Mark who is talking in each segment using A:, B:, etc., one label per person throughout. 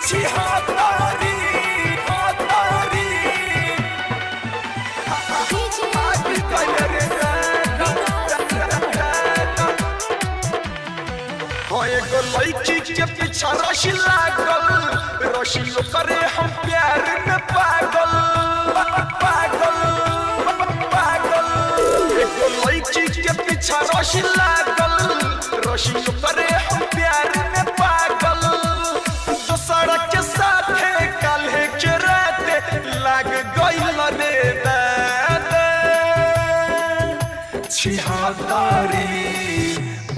A: छिहत्तरी एगो लड़की के पीछा रशी लागल, रशी करे हम प्यार में पागल पागल पागल। एगो लड़की के पीछा रशी लागल, रशी करे हम प्यार में पागल। दोसर के साथ काल्हे के रात लाग गइल रे दादा। छिहत्तरी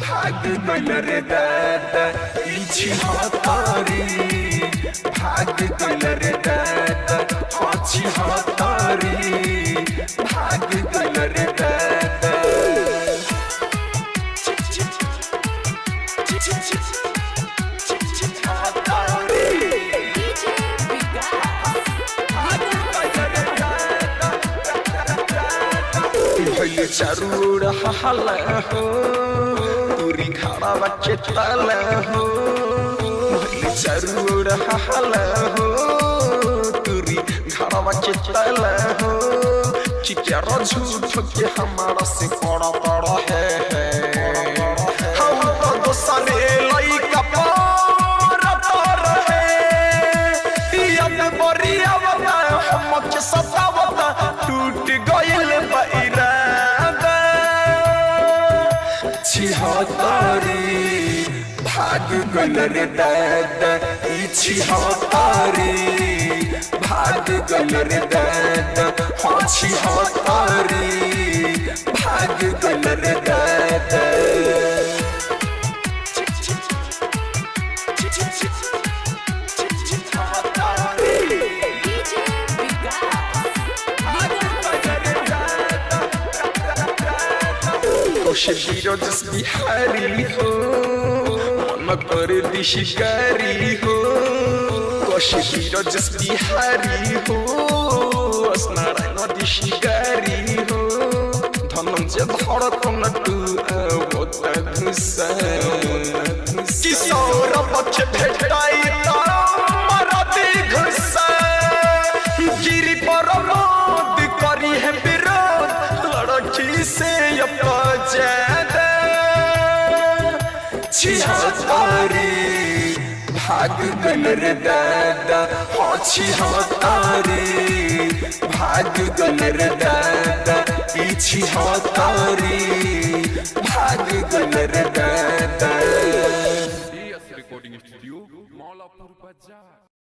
A: भाग गइल रे दादा, छिहत्तरी भाग गइल रे दादा। छिहत्तरी भाग गइल रे दादा। भइले चारू ओर हल्ला हो, तोरी खड़ा बच्चे ताला हो। भइले चारू ओर हल्ला हो, तोरी खड़ा बच्चे ताला हो। कि क्या झूठ के हमारा से पड़ा पड़ा है। हम तो दोसरे लइका पर है, याद बरिया बता हम के सतावता। टूट गइल बइरा छिहत्तरी भाग गइल रे दादा। छिहत्तरी भाग गइल रे दादा। छिहत्तरी भाग गइल रे दादा। बिरजस बिहारी हो, मन कर दी शिकारी हो। बिरजस बिहारी हो, नारायण दी शिकारी हो। धनंजय धड़कन तू आवता धुसा। किशोर पक्ष भेटाई मरती घुसा। गिरी पर मोद करी है विरोध, लड़की से ज्यादा। छिहत्तरी भाग गइल रे दादा। छिहत्तरी भाग गइल रे दादा। छिहत्तरी भाग गइल रे दादा।
B: रिकॉर्डिंग स्टूडियो मौलापुर बाजार।